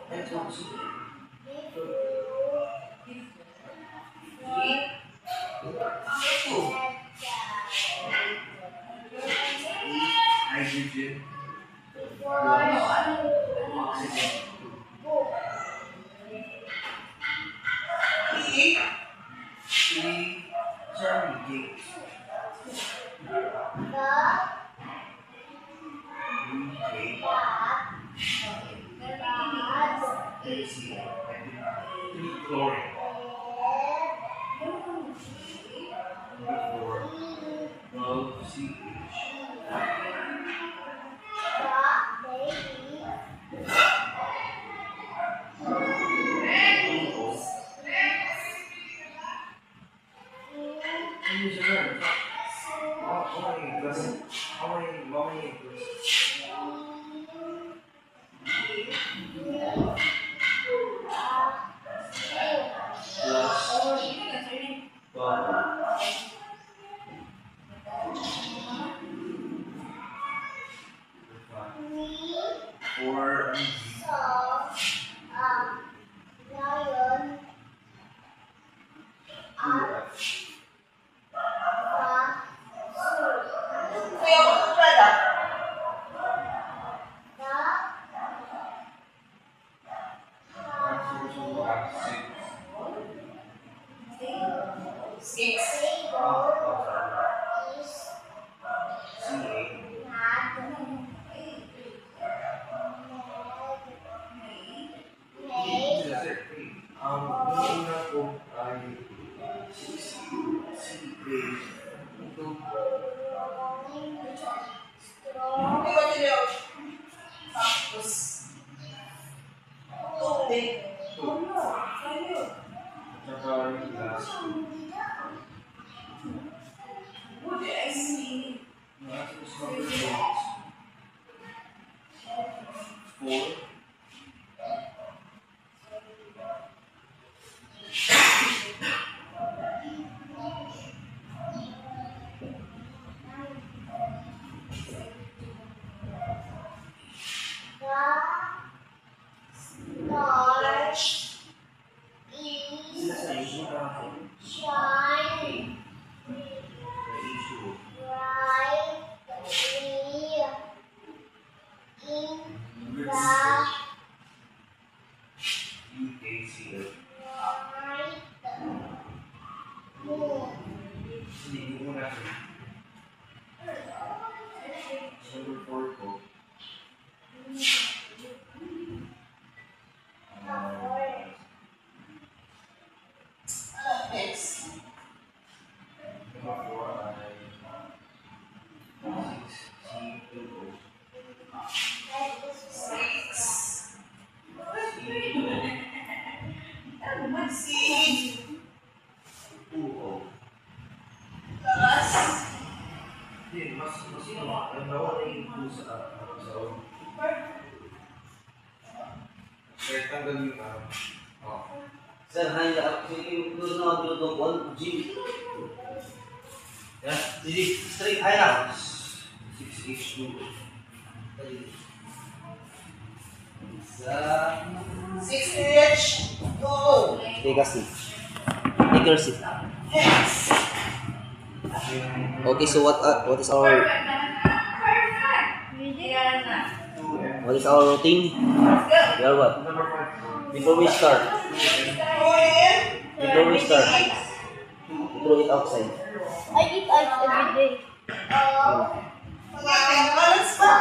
Hydrogen oxygen. Sorry, chlorine. Sir, hanya ako doon na doon ko G. Ya, jadi straight aja. 6H2. Bisa 6H2. Take a seat. Take your seat. Yes. Okay, so what is our routine? We are what? Before we start, we throw it outside. I eat ice every day. Balance ba?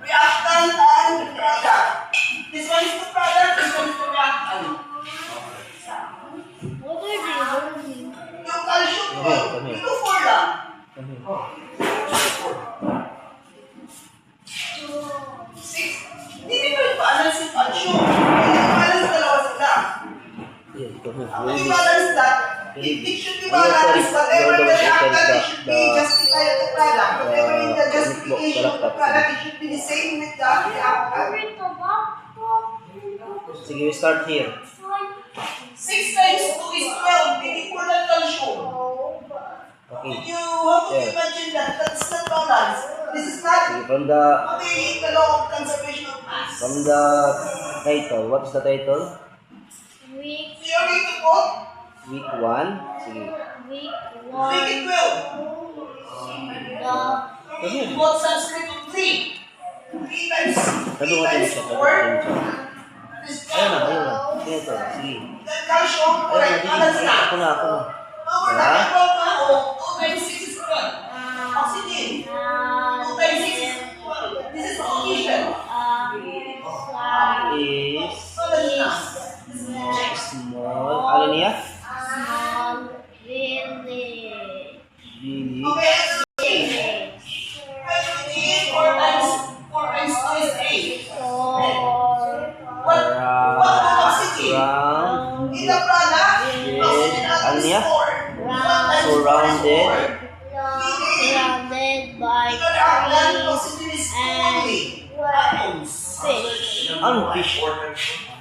Reactant and product. This one is the product, this one is the reactant. What are they? Yung calcium ko, ito 4 lang. Hindi ko yung balance yung calcium. Balance dalawa sila. Ang i-balance that, it should be balanced. Whatever the reactant, it should be justified of the product. Whatever in the justification of the product, it should be the same with the reactant. Sige, we start here. 6 times 2 is 12. Equal na calcium. Okay. You have to imagine that. That's not balance. This is not From the obeying the law of conservation of mass. from the Title. What is the title? Week, So you're going to put Week 1. Sige. week make it 1, 12. the Put subscript of 3. 3 times Sabi ko din siya. 4 is Ayun na, 12. ayun na. Ito. Sige. Then calcium Ayun na, chloride, sige. balance na. Ako na. No, we're not about now. 2 times 6 is 12. Oxygen. 2 times 6 is 12. This is oxygen. Is small. Ano niya? small village. Village. Okay, hydrogen 4 times 2 is 8. What oxygen? Round. In the product, Yes. oxygen Ano atom is niya? 4. Surrounded. Surrounded by In the reactant, trees oxygen is only atoms. fish. Ano fish?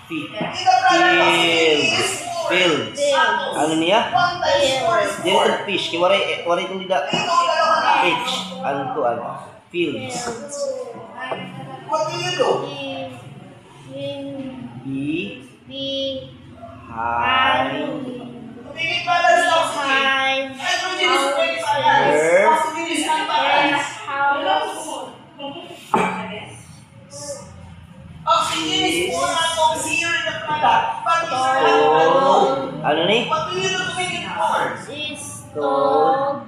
Feet. In the product, oxygen Fields. is 4 Fields. atoms. Ano niya? 1 times 4 is Dili 4. itong fish. Kiwari itong dida. Ito, dalawa na. H. Ano to? Ano? Fields. Fields. What do you do? Behind. Make it balance oxygen. Hydrogen is very balanced. Oxygen is unbalanced. Oxygen is 4 atoms here in the product. But in the reactant, Ano ni? what do you do to make it 4? Installed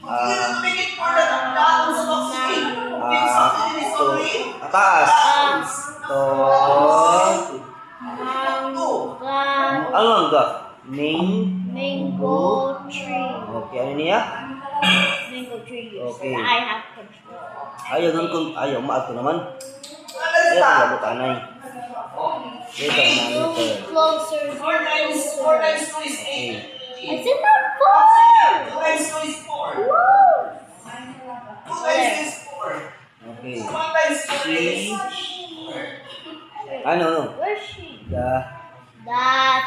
What do you do to make it 4 that the atoms of oxygen? Because oxygen is only Taas. To. Ano ang ga? mango tree. Okay, ano niya? Mango tree. Okay. I have control. Ayaw doon kung ayaw. Maato naman. balance Ayaw na. ko tanay. Ito na ito. Closer. 4 times 2 is 8. Okay. Is it not Oxygen, 2 4? times 2 is 4. Woo! 2 times 2 is 4. Okay. 1 times 4 is Ano? Where's she? The That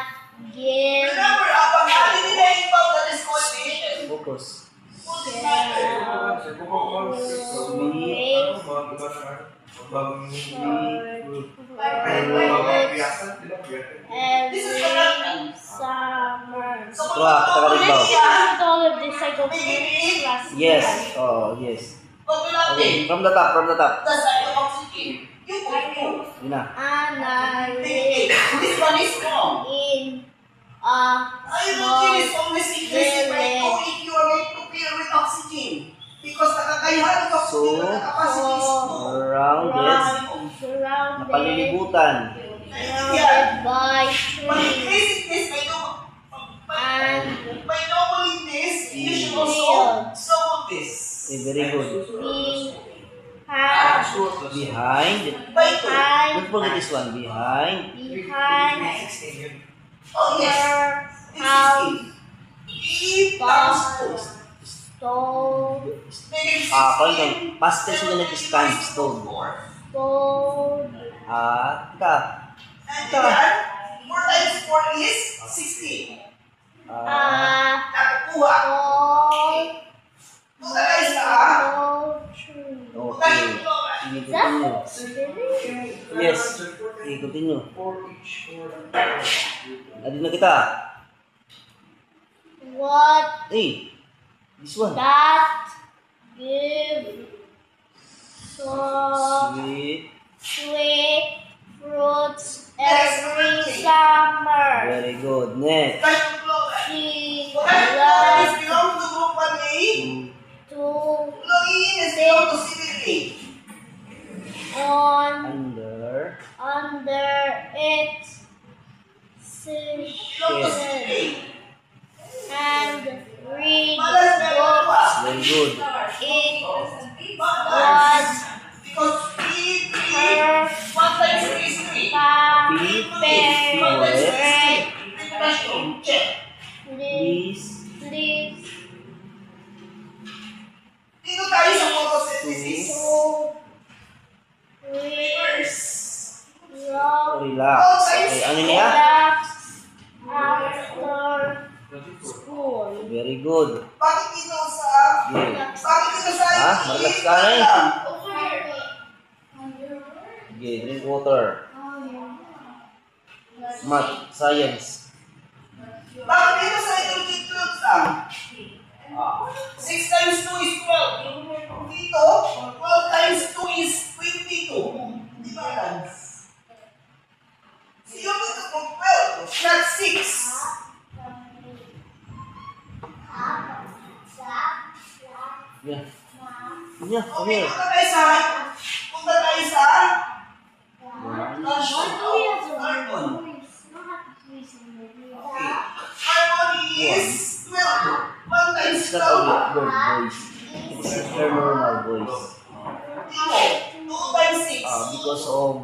gives remember, pag natin nila inbound that is coordination. focus. every summer. So, Ito ah, kakalibaw. With all of this, I go to class. Yes. Oh, yes. pag natin, Okay, from the top. the side of oxygen, you put 2. Yun na. And I Take 8. This one is wrong. in a Hydrogen is small always increasing by 2 if you are going to pair with oxygen. Because the kakayahan ng oxygen or the capacity is 2. Rounded. surrounded Napalilibutan. by But trees increasing this and by doubling this, you should also double this. Okay, very good. behind Behind. By 2. Don't forget this one. Behind. Oh yes. This house is 8 times 2. stone Negative 16. Kung yung past tense na nag-stand, stone. stone Ika. And then, 4 times 4 is 16. Nakakuha. stone Totalize ka. tree. Okay. Sige, continue. Yes. Sige, continue. Adin na kita. What Hey, this one. that give so Sweet. sweet fruits every summer. Very good. Next. Potassium chloride. She Potassium chloride loves is belong to group 1A. to Chlorine is belong to CBA. on Under. its Belong to season CBA. and read Malas na yun ba? books. Very good. It Malas. was Because P3, her 1 times 3 is 3. favorite Potassium, check. Please. please Dito tayo sa photosynthesis. to Reverse. Relax. Okay, ano niya? relax after school. Very good. Bakit dito sa... Okay. Bakit dito sa... Ha? Marelax ka na eh. Okay, drink water. Math, science. Bakit dito sa hydrogen 12 lang? 6 times 2 is 12. Dito, 12 times 2 is 22. Di balance. So you need to put 12, not 6. Yeah. Yeah, come Okay, here. punta tayo sa carbon. Okay. Carbon is 12. 1 times It's not a 12. word voice. It's a normal voice. Dito, 2 times 6. Because of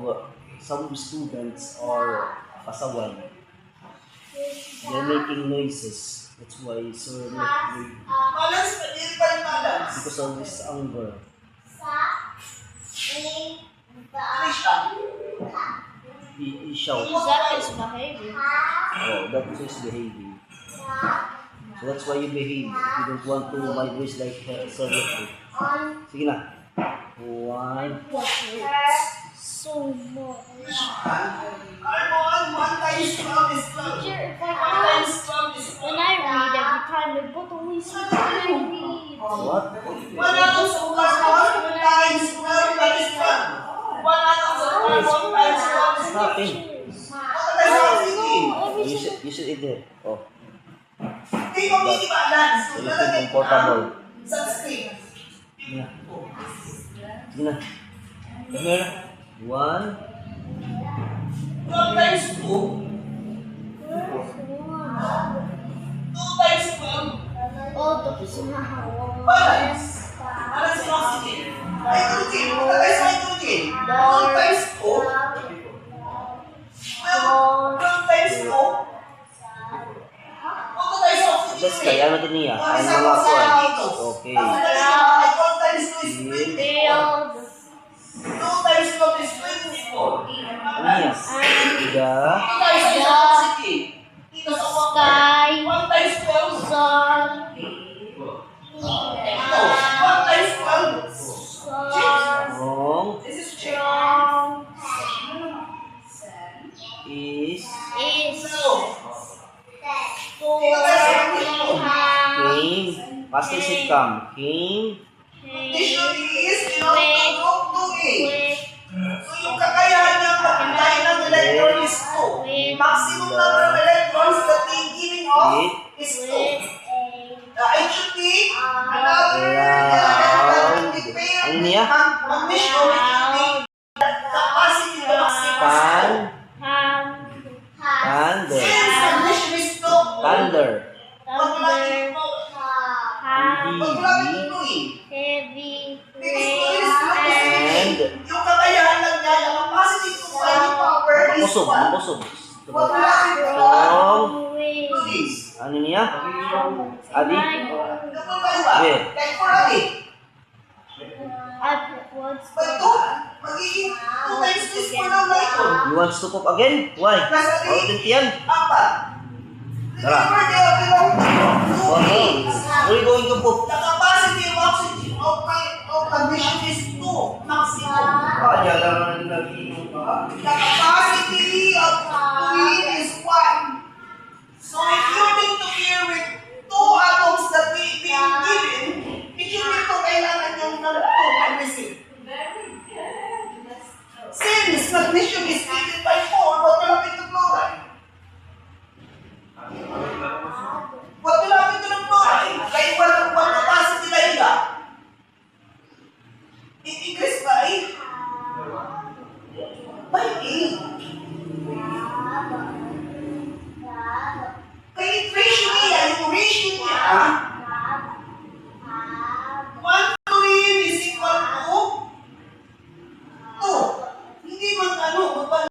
some students are kasawan. They're making noises. That's why sir Balance, hindi pa rin balance. because of this anger. Ano siya? He shouts. That is behavior. Oh, that's his behavior. So that's why you behave. If you don't want to my voice like sir. Sige na. 1. So much. Carbon, 1 times 12 is 12. Teacher, if 1 I times 12 is 12. when I read every time, my book always says when I read. What? 1 atoms of carbon times 12 that is 12. 1 atoms of carbon times 12 is 12. Nothing. What tayo sa oxygen? You should eat it. Oh, Hindi ko hindi balance. you feel comfortable. Sunscreen. Sige na. Sige na. Come here. 1. 12 times 2. 2 times 12. Oh, tapos na. Balance. Balance ng oxygen. Hydrogen. Punta tayo sa hydrogen. 1 times 2. 12 times 2. Punta tayo sa oxygen. Just kaya natin niya. Ang Isa mga ko sa kwan. dito. Okay. Ang dali na, 12 times 2 is 24. Build 2 times 12 is 24. Ano niya? Ida. Punta tayo sa isang oxygen. Dito sa sky, 1 times 12. sun, Ito, 1 times 12. sun, Wrong This is check. strong, is is, So, storm, dito tayo sa dito. came. Past tense it come. Came. Condition is, belong to group 2A. with, So, yung kakayahan niya pagkain ng electron is 2. Maximum number of electrons that they giving off is 2. with, It should be another Round. pair Ano niya? magnesium, it should be capacity to maximum. Pan. hand, Thunder. Since magnesium is 2, Thunder. paglaki thunder, ito, hand, paglaki ito eh. heavy, Because rain, it is And yung kakayahan lang niya, yung capacity to find power is makusog. 1. Makusog. Paglaki ito, Strong. wind, this. Ano niya? Adi? Like for Adi. what's But 2, magiging 2 times this for now na ito. You want to cook again? Why? Outin yan. 4. Remember, they are belong to Oh, 2A. no. Where you going to cook? The capacity of oxygen of condition is 2 maximum. Kaya lang natin nag-inom pa. The capacity of fluid is 1. So if you need to pair with 2 atoms that we've been given, it should be 2 kailangan yung ng 2 magnesium. Since magnesium is needed by 4, what will be